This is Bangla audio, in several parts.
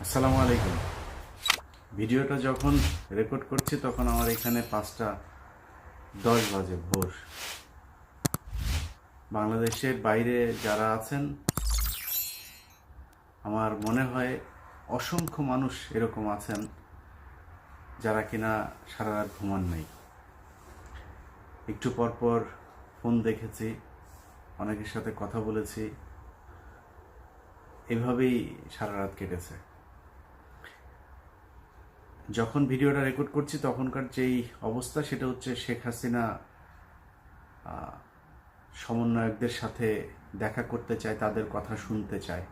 আসসালামু আলাইকুম। ভিডিওটা যখন রেকর্ড করছি তখন আমার এখানে 5টা 10 বাজে ভোর। বাংলাদেশের বাইরে যারা আছেন আমার মনে হয় অসংখ্য মানুষ এরকম আছেন যারা কিনা সারা রাত ঘুমান নাই। একটু পর পর ফোন দেখেছি, অনেকের সাথে কথা বলেছি, এভাবেই সারা রাত কেটেছে। যখন ভিডিওটা রেকর্ড করছি তখনকার যেই অবস্থা সেটা হচ্ছে শেখ হাসিনা সমন্বয়কদের সাথে দেখা করতে চায়, তাদের কথা শুনতে চায়।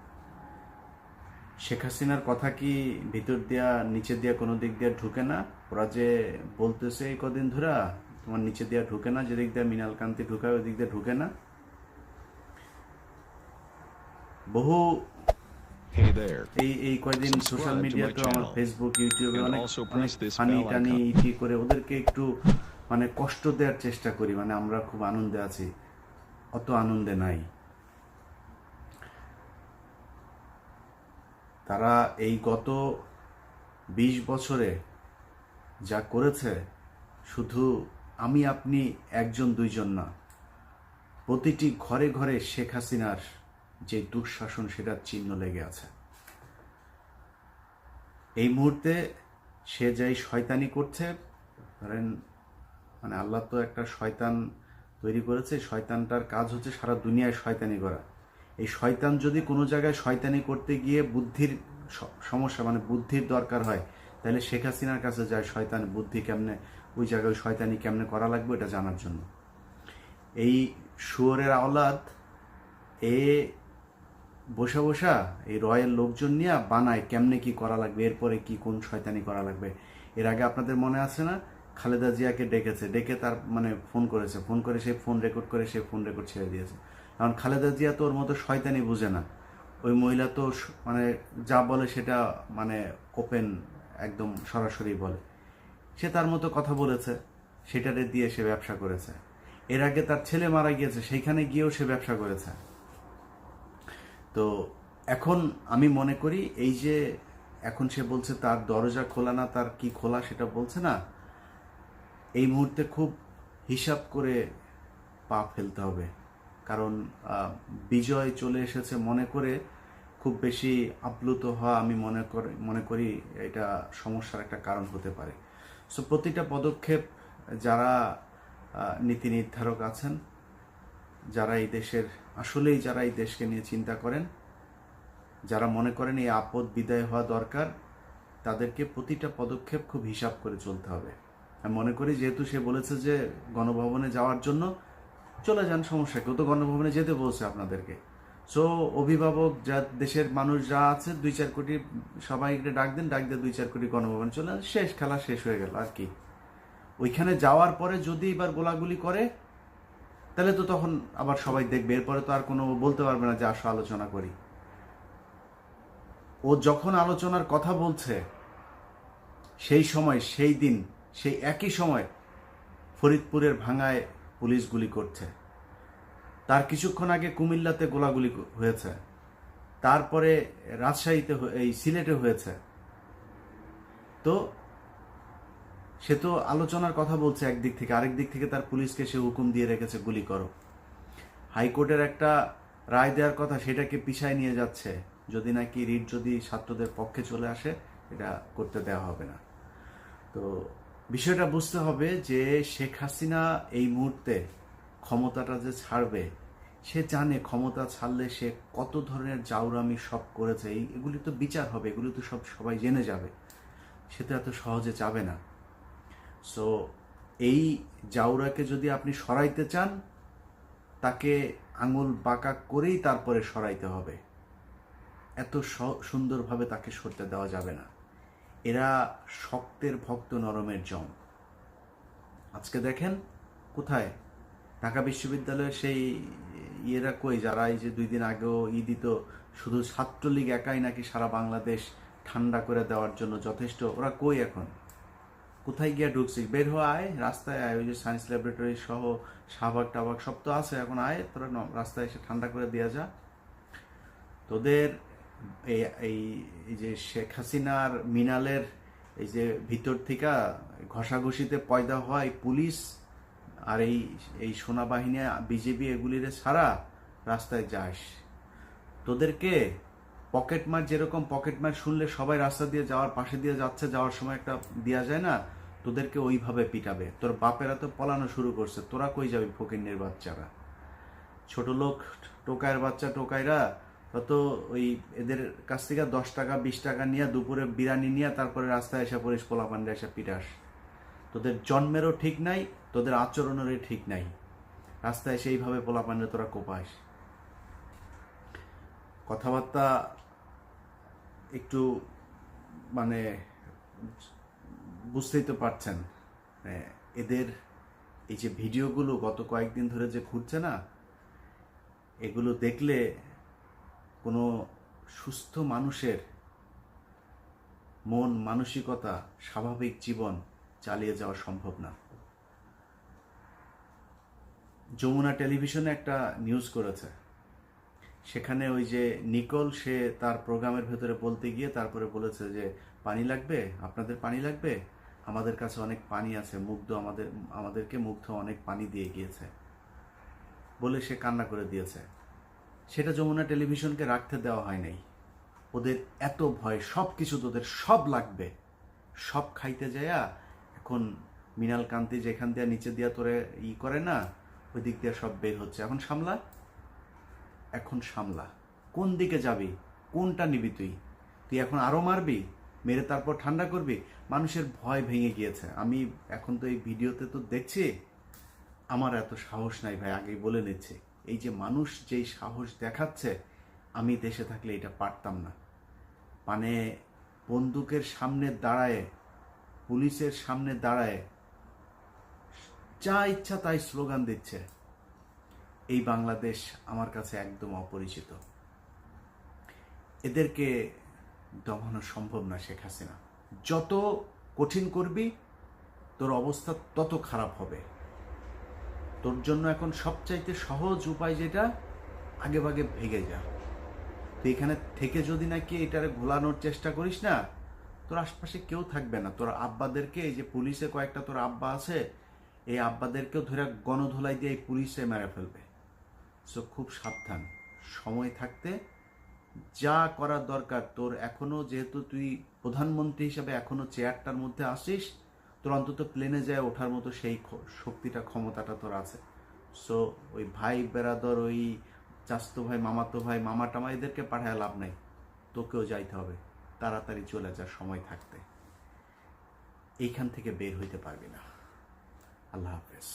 শেখ হাসিনার কথা কি ভিতর দিয়া নিচে দিয়া কোনো দিক দিয়ে ঢুকে না? ওরা যে বলতেছে এই কদিন ধরা তোমার নিচে দিয়া ঢুকে না, যেদিক দিয়ে মৃণাল কান্তি ঢুকায় ওই দিক দিয়ে ঢুকে না। বহু এই কয়দিন সোশ্যাল মিডিয়াতে আমার ফেসবুক ইউটিউবে অনেক ফানি টানি ইটি করে ওদেরকে একটু কষ্ট দেওয়ার চেষ্টা করি, আমরা খুব আনন্দে আছি, অত আনন্দে নাই। তারা এই গত 20 বছরে যা করেছে, শুধু আমি আপনি একজন দুইজন না, প্রতিটি ঘরে ঘরে শেখ হাসিনার যে দুঃশাসন সেটার চিহ্ন লেগে আছে। এই মুহূর্তে সে যাই শয়তানি করছে, ধরেন আল্লাহ তো একটা শয়তান তৈরি করেছে, শয়তানটার কাজ হচ্ছে সারা দুনিয়ায় শয়তানি করা। এই শয়তান যদি কোনো জায়গায় শয়তানি করতে গিয়ে বুদ্ধির সমস্যা বুদ্ধির দরকার হয়, তাহলে শেখ হাসিনার কাছে যায় শয়তান বুদ্ধি কেমনে ওই জায়গায় শয়তানি কেমনে করা লাগবে এটা জানার জন্য। এই শুয়োরের আওলাদ এ বসা বসা এই রয়ের লোকজন নিয়ে বানায় কেমনে কি করা লাগবে, এরপরে কি কোন শয়তানি করা লাগবে। এর আগে আপনাদের মনে আছে না, খালেদা জিয়াকে ডেকে তার ফোন করেছে, ফোন করে সে ফোন রেকর্ড করে সে ফোন রেকর্ড ছেড়ে দিয়েছে। কারণ খালেদা জিয়া তো ওর মতো শয়তানি বুঝে না। ওই মহিলা তো যা বলে সেটা ওপেন একদম সরাসরি বলে। সে তার মতো কথা বলেছে, সেটারে দিয়ে সে ব্যবসা করেছে। এর আগে তার ছেলে মারা গিয়েছে, সেইখানে গিয়েও সে ব্যবসা করেছে। তো এখন আমি মনে করি এই যে এখন সে বলছে তার দরজা খোলা না, তার কি খোলা সেটা বলছে না, এই মুহূর্তে খুব হিসাব করে পা ফেলতে হবে। কারণ বিজয় চলে এসেছে মনে করে খুব বেশি আপ্লুত হওয়া আমি মনে করি এটা সমস্যার একটা কারণ হতে পারে। সো প্রতিটা পদক্ষেপ যারা নীতি নির্ধারক আছেন, যারা এই দেশের আসলেই যারা এই দেশকে নিয়ে চিন্তা করেন, যারা মনে করেন এই আপদ বিদায় হওয়া দরকার, তাদেরকে প্রতিটা পদক্ষেপ খুব হিসাব করে চলতে হবে। আমি মনে করি যেহেতু সে বলেছে যে গণভবনে যাওয়ার জন্য, চলে যান, সমস্যা, কেউ তো গণভবনে যেতে বলছে আপনাদেরকে। সো অভিভাবক যা দেশের মানুষ যা আছে 2-4 কোটি সবাইকে ডাক দিয়ে 2-4 কোটি গণভবনে চলে যান, শেষ, খেলা শেষ হয়ে গেল। আর কি, ওইখানে যাওয়ার পরে যদি এবার গোলাগুলি করে তাহলে তো তখন আবার সবাই দেখবে, এরপরে তো আর কোনো বলতে পারবে না যে আসো আলোচনা করি। ও যখন আলোচনার কথা বলছে সেই সময়, সেই দিন, সেই একই সময় ফরিদপুরের ভাঙ্গায় পুলিশ গুলি করছে, তার কিছুক্ষণ আগে কুমিল্লাতে গোলাগুলি হয়েছে, তারপরে রাজশাহীতে এই সিলেটে হয়েছে। তো সে তো আলোচনার কথা বলছে একদিক থেকে, আরেক দিক থেকে তার পুলিশকে সে হুকুম দিয়ে রেখেছে গুলি করো। হাইকোর্টের একটা রায় দেওয়ার কথা, সেটাকে পিছায় নিয়ে যাচ্ছে, যদি নাকি রিট যদি ছাত্রদের পক্ষে চলে আসে এটা করতে দেওয়া হবে না। তো বিষয়টা বুঝতে হবে যে শেখ হাসিনা এই মুহূর্তে ক্ষমতাটা যে ছাড়বে, সে জানে ক্ষমতা ছাড়লে সে কত ধরনের জাউরামি সব করেছে, এগুলি তো বিচার হবে, এগুলি তো সবাই জেনে যাবে, সে তো এত সহজে যাবে না। সো এই জাউরাকে যদি আপনি সরাইতে চান, তাকে আঙুল বাঁকা করেই তারপরে সরাইতে হবে, এত সুন্দরভাবে তাকে সরতে দেওয়া যাবে না। এরা শক্তের ভক্ত, নরমের জম। আজকে দেখেন কোথায় ঢাকা বিশ্ববিদ্যালয়ের সেই ইয়েরা কই, যারা এই যে 2 দিন আগেও দিত, শুধু ছাত্রলীগ একাই নাকি সারা বাংলাদেশ ঠান্ডা করে দেওয়ার জন্য যথেষ্ট, ওরা কই এখন, কোথায় গিয়া ঢুকছি? বের হওয়া, আয় রাস্তায় আয়, ওই যে সায়েন্স ল্যাবরেটরি সহ শাহবাগ টাবাগ সব তো আছে, এখন আয় তোরা রাস্তায় এসে ঠান্ডা করে দেওয়া যা। তোদের এই এই এই যে শেখ হাসিনার মিনালের এই যে ভিতর থেকে ঘষাঘষিতে পয়দা হয় পুলিশ আর এই এই সেনাবাহিনী বিজেপি এগুলিরে ছাড়া রাস্তায় যাস, তোদেরকে পকেটমার, যেরকম পকেটমার শুনলে সবাই রাস্তা দিয়ে যাওয়ার পাশে দিয়ে যাচ্ছে, যাওয়ার সময় একটা দেওয়া যায় না, তোদেরকে ওইভাবে পিটাবে। তোর বাপেরা তো পলানো শুরু করছে, তোরা কই যাবি ফকিন্নের বাচ্চারা, ছোট লোক টোকাইয়ের বাচ্চা টোকাইরা তো ওই এদের কাছ থেকে 10 টাকা 20 টাকা নিয়ে দুপুরে বিরিয়ানি নিয়ে তারপরে রাস্তায় এসে পড়িস, পোলাপান্ডে এসে পিটাস। তোদের জন্মেরও ঠিক নাই, তোদের আচরণেরও ঠিক নাই, রাস্তায় এসে এইভাবে পোলাপান্ডে তোরা কোপাস। কথাবার্তা একটু মানে বুঝতেই তো পারছেন। এদের এই যে ভিডিওগুলো গত কয়েকদিন ধরে যে ঘুরছে না, এগুলো দেখলে কোনো সুস্থ মানুষের মন মানসিকতা স্বাভাবিক জীবন চালিয়ে যাওয়া সম্ভব না। যমুনা টেলিভিশনে একটা নিউজ করেছে, সেখানে ওই যে নিকোল, সে তার প্রোগ্রামের ভেতরে বলতে গিয়ে তারপরে বলেছে যে পানি লাগবে, আপনাদের পানি লাগবে, আমাদের কাছে অনেক পানি আছে, মুগ্ধ আমাদেরকে মুগ্ধ অনেক পানি দিয়ে গিয়েছে বলে সে কান্না করে দিয়েছে। সেটা যমুনা টেলিভিশনকে রাখতে দেওয়া হয় নাই। ওদের এত ভয়, সব কিছু তোদের সব লাগবে, সব খাইতে যায়া এখন মৃণাল কান্তি যেখান দিয়ে নিচে দিয়া তোরে করে না, ওই দিক দিয়ে সব বের হচ্ছে। এখন সামলা, এখন সামলা, কোন দিকে যাবি, কোনটা নিবি তুই? তুই এখন আরো মারবি, মেরে তারপর ঠান্ডা করবি? মানুষের ভয় ভেঙে গিয়েছে। আমি এখন তো এই ভিডিওতে তো দেখছি, আমার এত সাহস নাই ভাই, আগেই বলে নিচ্ছি। এই যে মানুষ যেই সাহস দেখাচ্ছে, আমি দেশে থাকলে এটা পারতাম না। মানে বন্দুকের সামনে দাঁড়ায়, পুলিশের সামনে দাঁড়ায় যা ইচ্ছা তাই স্লোগান দিচ্ছে। এই বাংলাদেশ আমার কাছে একদম অপরিচিত। এদেরকে দমানো সম্ভব না। শেখ হাসিনা, যত কঠিন করবি তোর অবস্থা তত খারাপ হবে। তোর জন্য এখন সবচাইতে সহজ উপায় যেটা, আগে ভাগে ভেগে যা। তুই এখানে থেকে যদি নাকি এটারে ঘোলানোর চেষ্টা করিস না, তোর আশপাশে কেউ থাকবে না। তোর আব্বাদেরকে, এই যে পুলিশে কয়েকটা তোর আব্বা আছে, এই আব্বাদেরকেও ধরে গণধোলাই দিয়ে এই পুলিশে মেরে ফেলবে। সো খুব সাবধান, সময় থাকতে যা করার দরকার। তোর এখনো, যেহেতু তুই প্রধানমন্ত্রী হিসাবে এখনো চেয়ারটার মধ্যে আসিস, তোর অন্তত প্লেনে যায় ওঠার মতো সেই শক্তিটা, ক্ষমতাটা তোর আছে। সো ওই ভাই বেরাদর, ওই চাস্তো ভাই, মামাতো ভাই, মামা টামা, এদেরকে পাঠায় লাভ নাই। তোকেও যাইতে হবে, তাড়াতাড়ি চলে যা সময় থাকতে। এইখান থেকে বের হইতে পারবি না। আল্লাহ হাফেজ।